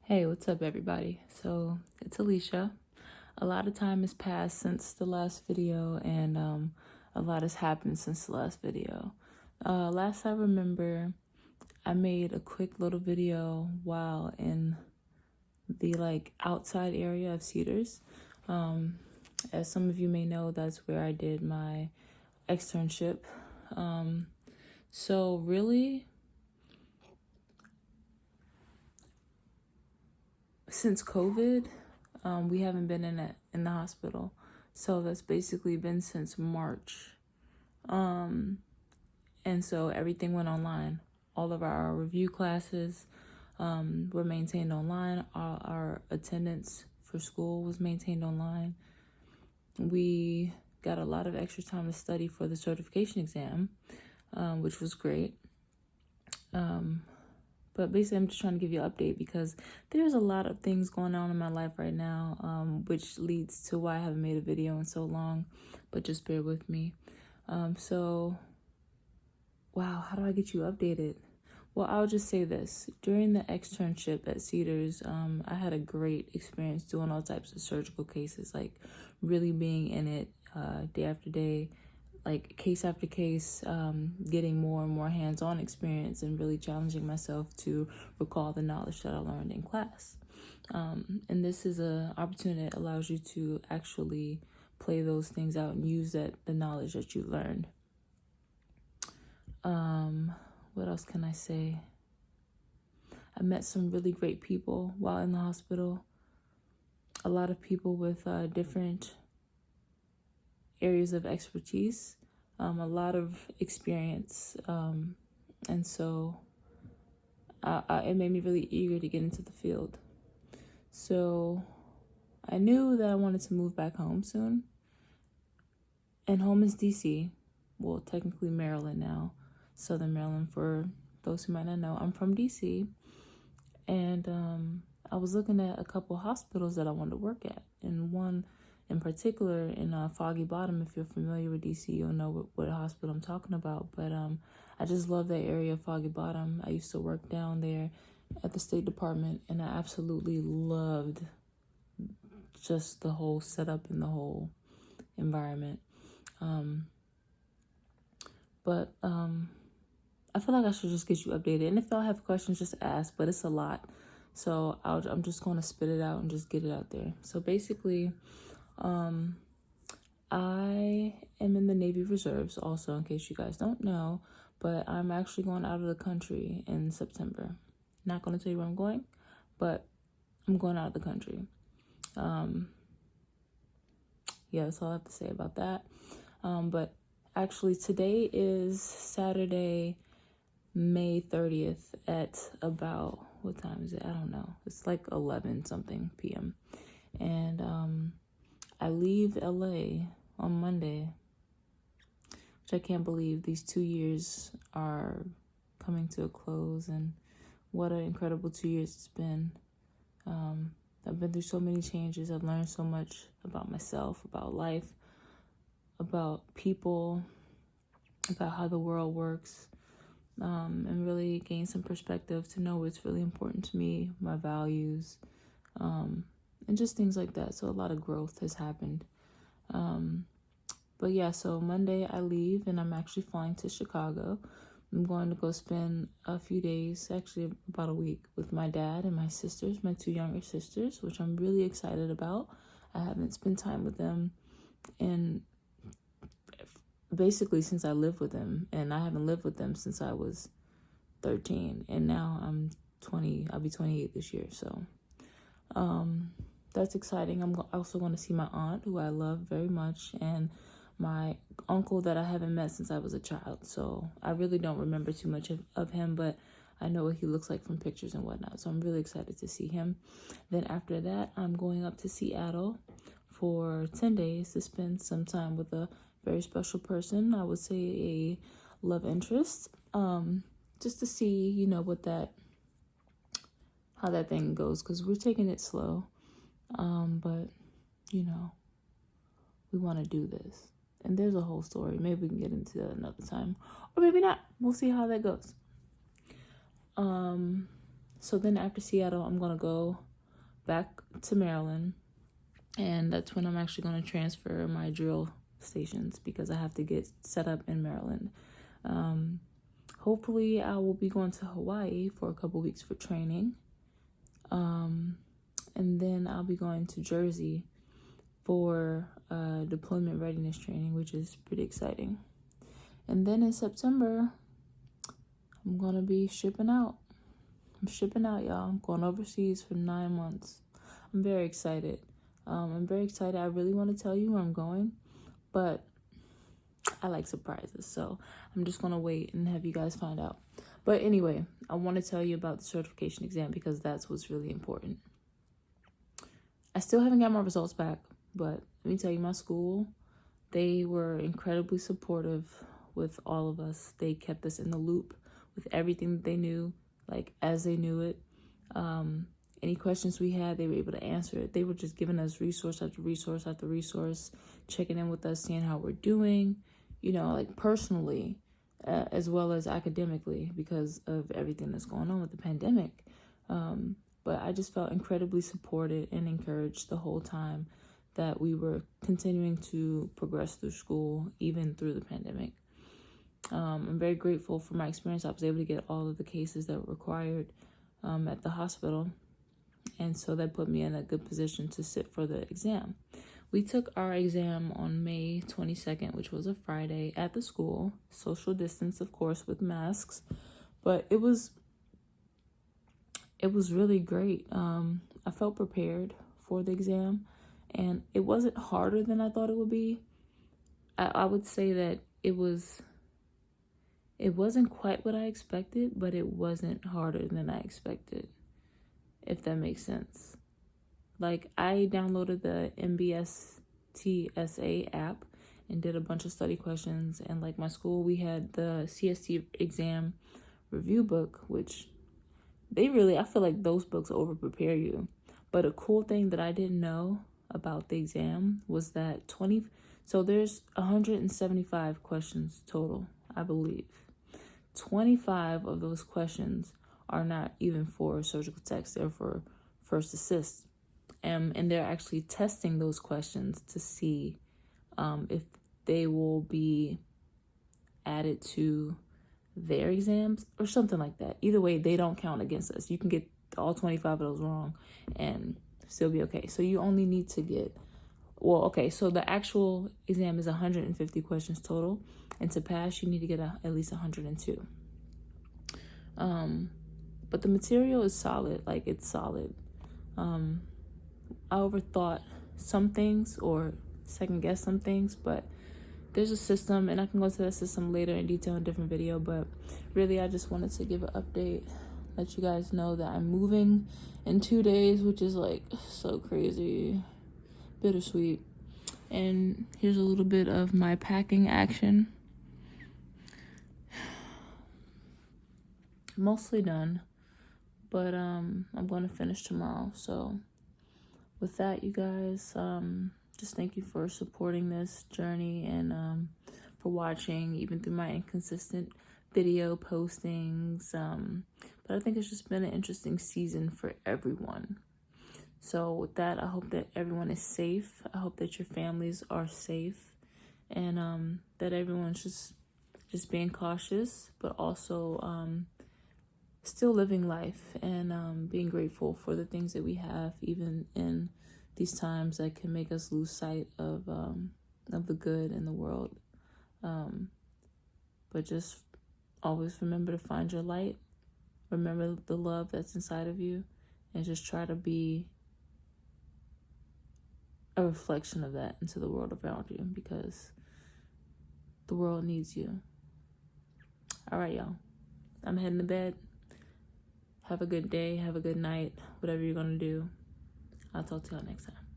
Hey, what's up, everybody? So it's Alicia. A lot of time has passed since the last video, and a lot has happened since the last video. Last I remember, I made a quick little video while in the outside area of Cedars. As some of you may know, that's where I did my externship. So really, since COVID, we haven't been in the hospital. So that's basically been since March. And so everything went online. All of our review classes were maintained online. Our attendance for school was maintained online. We got a lot of extra time to study for the certification exam, which was great. But basically, I'm just trying to give you an update because there's a lot of things going on in my life right now, which leads to why I haven't made a video in so long, but just bear with me. Wow, how do I get you updated? Well, I'll just say this. During the externship at Cedars, I had a great experience doing all types of surgical cases, like really being in it day after day, like case after case, getting more and more hands-on experience and really challenging myself to recall the knowledge that I learned in class. And this is an opportunity that allows you to actually play those things out and use the knowledge that you learned. What else can I say? I met some really great people while in the hospital. A lot of people with different areas of expertise, a lot of experience. And so it made me really eager to get into the field. So I knew that I wanted to move back home soon. And home is DC. Well, technically Maryland now. Southern Maryland, for those who might not know. I'm from DC, and I was looking at a couple hospitals that I wanted to work at, and one in particular in Foggy Bottom. If you're familiar with DC, you'll know what hospital I'm talking about, but I just love that area of Foggy Bottom. I used to work down there at the State Department, and I absolutely loved just the whole setup and the whole environment. But I feel like I should just get you updated. And if y'all have questions, just ask, but it's a lot. So I'm just going to spit it out and just get it out there. So basically, I am in the Navy Reserves also, in case you guys don't know, but I'm actually going out of the country in September. Not going to tell you where I'm going, but I'm going out of the country. Yeah, that's all I have to say about that. But actually, today is Saturday, May 30th at about, what time is it? I don't know. It's like 11 something p.m. And I leave LA on Monday, which I can't believe these 2 years are coming to a close, and what an incredible 2 years it's been. I've been through so many changes. I've learned so much about myself, about life, about people, about how the world works, and really gain some perspective to know what's really important to me, my values, and just things like that. So a lot of growth has happened. But yeah, so Monday I leave, and I'm actually flying to Chicago. I'm going to go spend a few days, actually about a week, with my dad and my sisters, my 2 younger sisters, which I'm really excited about. I haven't spent time with them in basically since I lived with them, and I haven't lived with them since I was 13, and now I'm 20. I'll be 28 this year, so that's exciting. I'm also going to see my aunt, who I love very much, and my uncle that I haven't met since I was a child. So I really don't remember too much of him, but I know what he looks like from pictures and whatnot. So I'm really excited to see him. Then after that, I'm going up to Seattle for 10 days to spend some time with a very special person. I would say a love interest, just to see, how that thing goes, because we're taking it slow. But, we want to do this. And there's a whole story. Maybe we can get into that another time. Or maybe not. We'll see how that goes. So then after Seattle, I'm going to go back to Maryland. And that's when I'm actually going to transfer my drill stations because I have to get set up in Maryland. Hopefully, I will be going to Hawaii for a couple weeks for training. And then I'll be going to Jersey for deployment readiness training, which is pretty exciting. And then in September, I'm going to be shipping out. I'm shipping out, y'all. I'm going overseas for 9 months. I'm very excited. I really want to tell you where I'm going, but I like surprises. So I'm just going to wait and have you guys find out. But anyway, I want to tell you about the certification exam because that's what's really important. I still haven't got my results back, but let me tell you, my school, they were incredibly supportive with all of us. They kept us in the loop with everything that they knew, like as they knew it. Any questions we had, they were able to answer it. They were just giving us resource after resource after resource, checking in with us, seeing how we're doing, like personally, as well as academically because of everything that's going on with the pandemic. But I just felt incredibly supported and encouraged the whole time that we were continuing to progress through school, even through the pandemic. I'm very grateful for my experience. I was able to get all of the cases that were required at the hospital. And so that put me in a good position to sit for the exam. We took our exam on May 22nd, which was a Friday at the school. Social distance, of course, with masks. But it was really great. I felt prepared for the exam. And it wasn't harder than I thought it would be. I would say that it wasn't quite what I expected, but it wasn't harder than I expected, if that makes sense. Like, I downloaded the MBSTSA app and did a bunch of study questions. And like my school, we had the CST exam review book, which I feel like those books over prepare you. But a cool thing that I didn't know about the exam was that there's 175 questions total, I believe. 25 of those questions are not even for surgical techs, they're for first assist. And they're actually testing those questions to see if they will be added to their exams or something like that. Either way, they don't count against us. You can get all 25 of those wrong and still be okay. So you only need to get, so the actual exam is 150 questions total. And to pass, you need to get at least 102. But the material is solid. Like, it's solid. I overthought some things or second guessed some things, but there's a system, and I can go to that system later in detail in a different video. But really, I just wanted to give an update, let you guys know that I'm moving in 2 days, which is like so crazy, bittersweet. And here's a little bit of my packing action. Mostly done, but I'm going to finish tomorrow. So with that, you guys, just thank you for supporting this journey and for watching even through my inconsistent video postings. But I think it's just been an interesting season for everyone. So with that, I hope that everyone is safe. I hope that your families are safe, and that everyone's just being cautious, but also still living life and being grateful for the things that we have, even in these times that can make us lose sight of the good in the world. But just always remember to find your light. Remember the love that's inside of you, and just try to be a reflection of that into the world around you, because the world needs you. All right, y'all. I'm heading to bed. Have a good day. Have a good night. Whatever you're going to do. I'll talk to y'all next time.